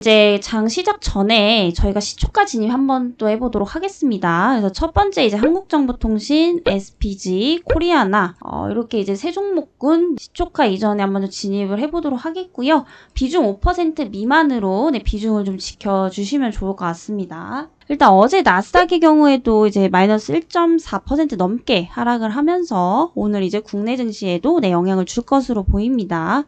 이제 장 시작 전에 저희가 시초가 진입 한번 또 해보도록 하겠습니다. 그래서 첫 번째 이제 한국정보통신, SPG, 코리아나 이렇게 이제 세 종목군 시초가 이전에 한번 진입을 해보도록 하겠고요. 비중 5% 미만으로 비중을 좀 지켜주시면 좋을 것 같습니다. 일단 어제 나스닥의 경우에도 이제 마이너스 1.4% 넘게 하락을 하면서 오늘 이제 국내 증시에도 영향을 줄 것으로 보입니다.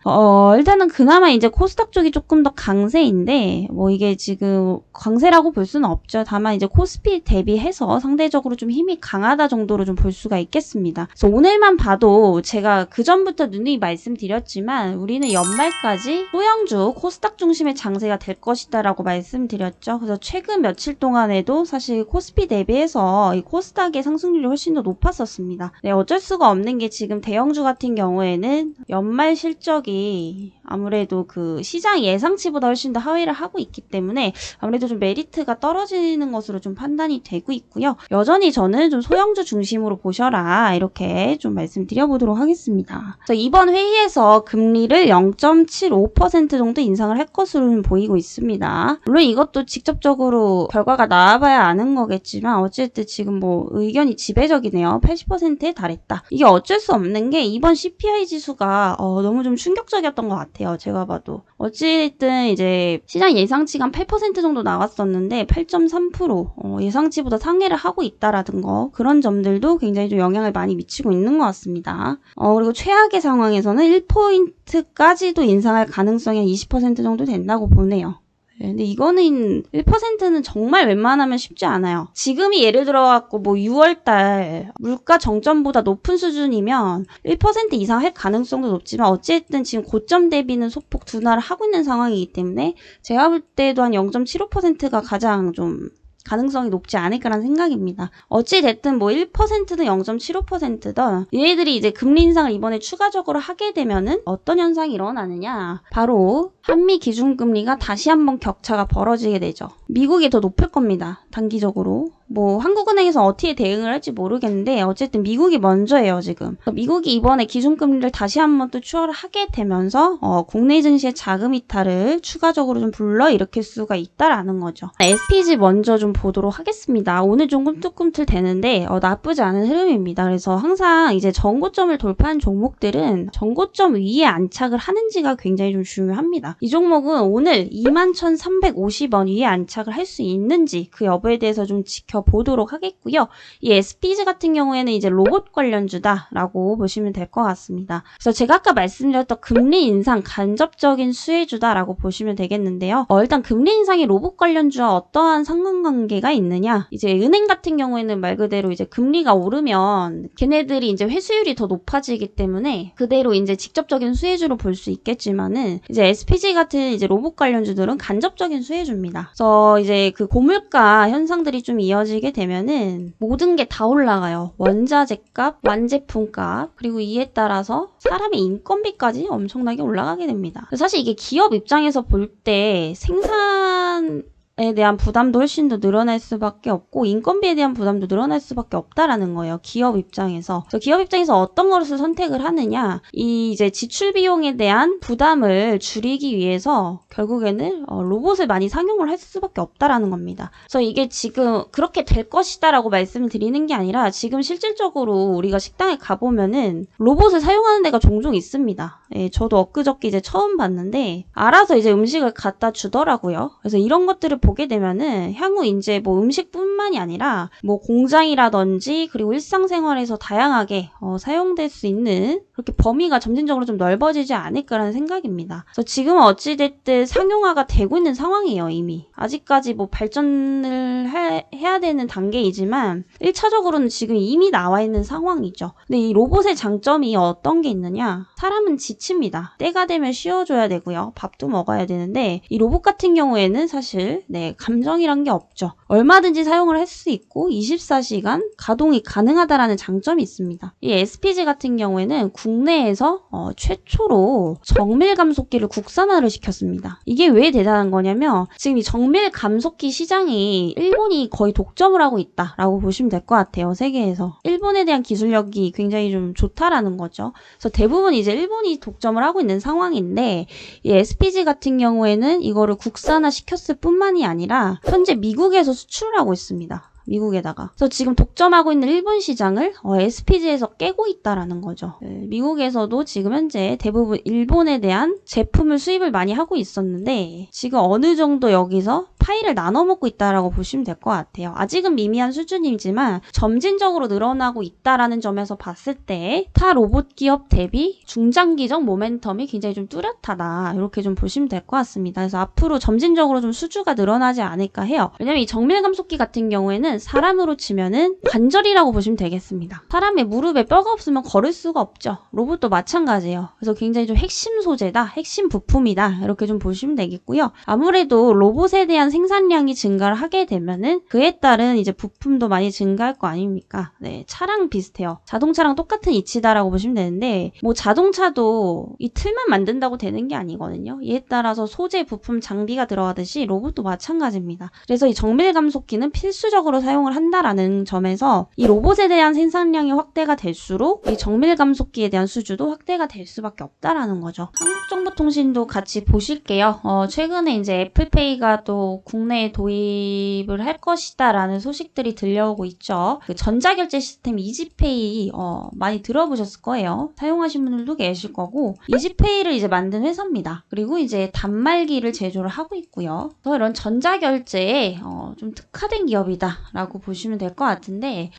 일단은 그나마 이제 코스닥 쪽이 조금 더 강세인데 이게 지금 강세라고 볼 수는 없죠. 다만 이제 코스피 대비해서 상대적으로 좀 힘이 강하다 정도로 좀 볼 수가 있겠습니다. 그래서 오늘만 봐도 제가 그 전부터 누누이 말씀드렸지만 우리는 연말까지 소형주 코스닥 중심의 장세가 될 것이다라고 말씀드렸죠. 그래서 최근 며칠 동안 에도 사실 코스피 대비해서 이 코스닥의 상승률이 훨씬 더 높았었습니다. 어쩔 수가 없는 게 지금 대형주 같은 경우에는 연말 실적이 아무래도 그 시장 예상치보다 훨씬 더 하회를 하고 있기 때문에 아무래도 좀 메리트가 떨어지는 것으로 좀 판단이 되고 있고요. 여전히 저는 좀 소형주 중심으로 보셔라 이렇게 좀 말씀드려보도록 하겠습니다. 그래서 이번 회의에서 금리를 0.75% 정도 인상을 할 것으로 보이고 있습니다. 물론 이것도 직접적으로 결과가 나와봐야 아는 거겠지만 어쨌든 지금 의견이 지배적이네요. 80%에 달했다. 이게 어쩔 수 없는 게 이번 CPI 지수가 너무 좀 충격적이었던 것 같아요. 제가 봐도. 어쨌든 이제 시장 예상치가 한 8% 정도 나왔었는데 8.3% 예상치보다 상회를 하고 있다라든 거 그런 점들도 굉장히 좀 영향을 많이 미치고 있는 것 같습니다. 그리고 최악의 상황에서는 1포인트까지도 인상할 가능성이 한 20% 정도 된다고 보네요. 근데 이거는 1%는 정말 웬만하면 쉽지 않아요. 지금이 예를 들어갖고 6월달 물가 정점보다 높은 수준이면 1% 이상 할 가능성도 높지만 어쨌든 지금 고점 대비는 소폭 둔화를 하고 있는 상황이기 때문에 제가 볼 때도 한 0.75%가 가장 좀 가능성이 높지 않을까라는 생각입니다. 어찌됐든 1%든 0.75%든 얘네들이 이제 금리 인상을 이번에 추가적으로 하게 되면은 어떤 현상이 일어나느냐. 바로 한미 기준금리가 다시 한번 격차가 벌어지게 되죠. 미국이 더 높을 겁니다. 단기적으로. 한국은행에서 어떻게 대응을 할지 모르겠는데 어쨌든 미국이 먼저예요 지금. 미국이 이번에 기준금리를 다시 한번 또 추월을 하게 되면서 국내 증시의 자금 이탈을 추가적으로 좀 불러일으킬 수가 있다라는 거죠. SPG 먼저 좀 보도록 하겠습니다. 오늘 좀 꿈틀꿈틀 되는데 나쁘지 않은 흐름입니다. 그래서 항상 이제 전고점을 돌파한 종목들은 전고점 위에 안착을 하는지가 굉장히 좀 중요합니다. 이 종목은 오늘 21,350원 위에 안착을 할 수 있는지 그 여부에 대해서 좀 지켜보도록 하겠고요. 이 SPG 같은 경우에는 이제 로봇 관련주다라고 보시면 될 것 같습니다. 그래서 제가 아까 말씀드렸던 금리 인상 간접적인 수혜주다라고 보시면 되겠는데요. 일단 금리 인상이 로봇 관련주와 어떠한 상관관계가 있느냐? 이제 은행 같은 경우에는 말 그대로 이제 금리가 오르면 걔네들이 이제 회수율이 더 높아지기 때문에 그대로 이제 직접적인 수혜주로 볼 수 있겠지만은 이제 SPG 같은 이제 로봇 관련주들은 간접적인 수혜주입니다. 그래서 이제 그 고물가 현상들이 좀 이어지게 되면은 모든 게 다 올라가요. 원자재 값, 완제품 값, 그리고 이에 따라서 사람의 인건비까지 엄청나게 올라가게 됩니다. 사실 이게 기업 입장에서 볼 때 생산에 대한 부담도 훨씬 더 늘어날 수밖에 없고 인건비에 대한 부담도 늘어날 수밖에 없다라는 거예요. 기업 입장에서. 그래서 기업 입장에서 어떤 것을 선택을 하느냐, 이 이제 지출 비용에 대한 부담을 줄이기 위해서 결국에는 로봇을 많이 상용을 할 수밖에 없다라는 겁니다. 그래서 이게 지금 그렇게 될 것이다라고 말씀을 드리는 게 아니라 지금 실질적으로 우리가 식당에 가보면은 로봇을 사용하는 데가 종종 있습니다. 저도 엊그저께 이제 처음 봤는데 알아서 이제 음식을 갖다 주더라고요. 그래서 이런 것들을 보게 되면은 향후 이제 음식뿐만이 아니라 공장이라든지 그리고 일상생활에서 다양하게 사용될 수 있는 그렇게 범위가 점진적으로 좀 넓어지지 않을까라는 생각입니다. 그래서 지금은 어찌됐든 상용화가 되고 있는 상황이에요. 이미 아직까지 발전을 해야 되는 단계이지만 1차적으로는 지금 이미 나와 있는 상황이죠. 근데 이 로봇의 장점이 어떤 게 있느냐, 사람은 지칩니다. 때가 되면 쉬어줘야 되고요. 밥도 먹어야 되는데 이 로봇 같은 경우에는 사실 감정이란 게 없죠. 얼마든지 사용을 할 수 있고 24시간 가동이 가능하다라는 장점이 있습니다. 이 SPG 같은 경우에는 국내에서 최초로 정밀 감속기를 국산화를 시켰습니다. 이게 왜 대단한 거냐면 지금 이 정밀 감속기 시장이 일본이 거의 독점을 하고 있다라고 보시면 될 것 같아요. 세계에서. 일본에 대한 기술력이 굉장히 좀 좋다라는 거죠. 그래서 대부분 이제 일본이 독점을 하고 있는 상황인데 이 SPG 같은 경우에는 이거를 국산화 시켰을 뿐만이 아니라 현재 미국에서 수출을 하고 있습니다. 미국에다가. 그래서 지금 독점하고 있는 일본 시장을 SPG에서 깨고 있다라는 거죠. 미국에서도 지금 현재 대부분 일본에 대한 제품을 수입을 많이 하고 있었는데 지금 어느 정도 여기서 파이를 나눠 먹고 있다라고 보시면 될 것 같아요. 아직은 미미한 수준이지만 점진적으로 늘어나고 있다라는 점에서 봤을 때 타 로봇 기업 대비 중장기적 모멘텀이 굉장히 좀 뚜렷하다. 이렇게 좀 보시면 될 것 같습니다. 그래서 앞으로 점진적으로 좀 수주가 늘어나지 않을까 해요. 왜냐면 이 정밀 감속기 같은 경우에는 사람으로 치면은 관절이라고 보시면 되겠습니다. 사람의 무릎에 뼈가 없으면 걸을 수가 없죠. 로봇도 마찬가지예요. 그래서 굉장히 좀 핵심 소재다, 핵심 부품이다 이렇게 좀 보시면 되겠고요. 아무래도 로봇에 대한 생산량이 증가를 하게 되면은 그에 따른 이제 부품도 많이 증가할 거 아닙니까? 네, 차랑 비슷해요. 자동차랑 똑같은 이치다라고 보시면 되는데 뭐 자동차도 이 틀만 만든다고 되는 게 아니거든요. 이에 따라서 소재, 부품, 장비가 들어가듯이 로봇도 마찬가지입니다. 그래서 이 정밀 감속기는 필수적으로 사용을 한다라는 점에서 이 로봇에 대한 생산량이 확대가 될수록 이 정밀 감속기에 대한 수주도 확대가 될 수밖에 없다라는 거죠. 한국정보통신도 같이 보실게요. 최근에 이제 애플페이가 또 국내에 도입을 할 것이다라는 소식들이 들려오고 있죠. 그 전자결제 시스템 이지페이 많이 들어보셨을 거예요. 사용하신 분들도 계실 거고 이지페이를 이제 만든 회사입니다. 그리고 이제 단말기를 제조를 하고 있고요. 그래서 이런 전자결제에 좀 특화된 기업이다. 라고 보시면 될 것 같은데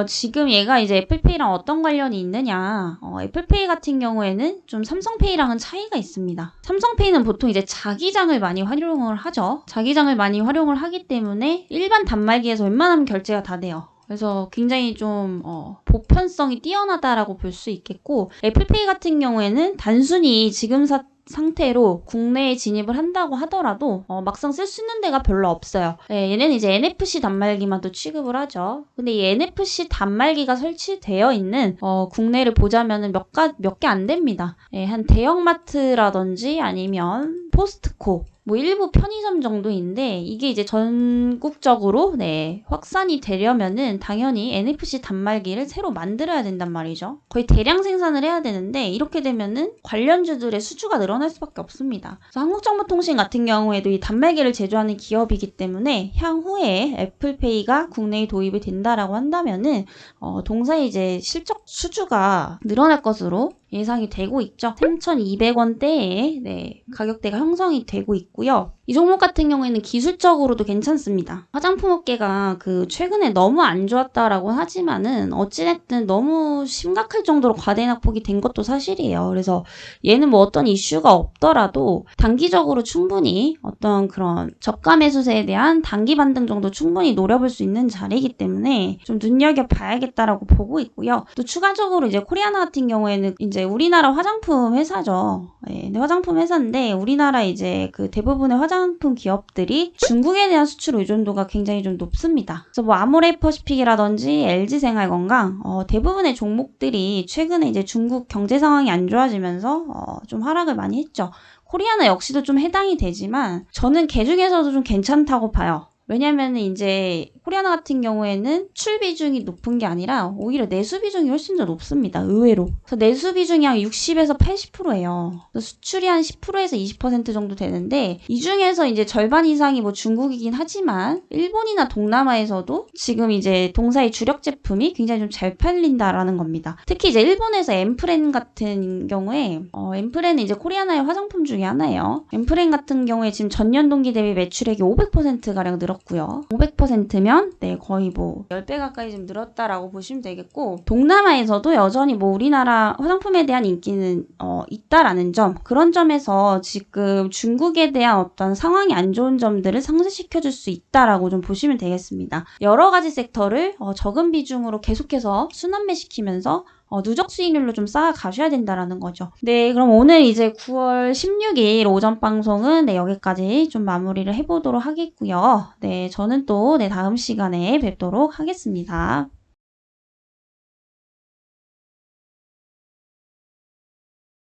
지금 얘가 이제 애플페이랑 어떤 관련이 있느냐 애플페이 같은 경우에는 좀 삼성페이랑은 차이가 있습니다. 삼성페이는 보통 이제 자기장을 많이 활용을 하죠. 자기장을 많이 활용을 하기 때문에 일반 단말기에서 웬만하면 결제가 다 돼요. 그래서 굉장히 좀 보편성이 뛰어나다라고 볼 수 있겠고 애플페이 같은 경우에는 단순히 지금 상태로 국내에 진입을 한다고 하더라도 막상 쓸 수 있는 데가 별로 없어요. 네, 얘네는 이제 NFC 단말기만 또 취급을 하죠. 근데 이 NFC 단말기가 설치되어 있는 국내를 보자면은 몇 개 안 됩니다. 네, 한 대형마트라든지 아니면 포스트코 뭐 일부 편의점 정도인데 이게 이제 전국적으로 확산이 되려면은 당연히 NFC 단말기를 새로 만들어야 된단 말이죠. 거의 대량 생산을 해야 되는데 이렇게 되면은 관련주들의 수주가 늘어날 수밖에 없습니다. 그래서 한국정보통신 같은 경우에도 이 단말기를 제조하는 기업이기 때문에 향후에 애플페이가 국내에 도입이 된다라고 한다면은 동사의 이제 실적 수주가 늘어날 것으로 예상이 되고 있죠. 3,200원대에 가격대가 형성이 되고 있고요. 이 종목 같은 경우에는 기술적으로도 괜찮습니다. 화장품 업계가 최근에 너무 안 좋았다라고 하지만은 어찌됐든 너무 심각할 정도로 과대 낙폭이 된 것도 사실이에요. 그래서 얘는 뭐 어떤 이슈가 없더라도 단기적으로 충분히 어떤 그런 저가 매수세에 대한 단기 반등 정도 충분히 노려볼 수 있는 자리이기 때문에 좀 눈여겨봐야겠다라고 보고 있고요. 또 추가적으로 이제 코리아나 같은 경우에는 이제 우리나라 화장품 회사죠. 네, 화장품 회사인데 우리나라 이제 대부분의 화장품 기업들이 중국에 대한 수출 의존도가 굉장히 좀 높습니다. 그래서 뭐 아모레퍼시픽이라든지 LG생활건강 대부분의 종목들이 최근에 이제 중국 경제 상황이 안 좋아지면서 좀 하락을 많이 했죠. 코리아나 역시도 좀 해당이 되지만 저는 걔 중에서도 좀 괜찮다고 봐요. 왜냐면은 이제 코리아나 같은 경우에는 수출 비중이 높은 게 아니라 오히려 내수 비중이 훨씬 더 높습니다. 의외로. 그래서 내수 비중이 한 60에서 80%예요. 수출이 한 10%에서 20% 정도 되는데 이 중에서 이제 절반 이상이 뭐 중국이긴 하지만 일본이나 동남아에서도 지금 이제 동사의 주력 제품이 굉장히 좀 잘 팔린다라는 겁니다. 특히 이제 일본에서 엠프렌 같은 경우에 엠프렌은 이제 코리아나의 화장품 중에 하나예요. 엠프렌 같은 경우에 지금 전년 동기 대비 매출액이 500%가량 늘었고요. 500%면 거의 뭐 10배 가까이 좀 늘었다라고 보시면 되겠고 동남아에서도 여전히 뭐 우리나라 화장품에 대한 인기는 있다라는 점 그런 점에서 지금 중국에 대한 어떤 상황이 안 좋은 점들을 상쇄시켜줄 수 있다라고 좀 보시면 되겠습니다. 여러 가지 섹터를 적은 비중으로 계속해서 순환매시키면서 누적 수익률로 좀 쌓아가셔야 된다라는 거죠. 네, 그럼 오늘 이제 9월 16일 오전 방송은 여기까지 좀 마무리를 해보도록 하겠고요. 네, 저는 또 다음 시간에 뵙도록 하겠습니다.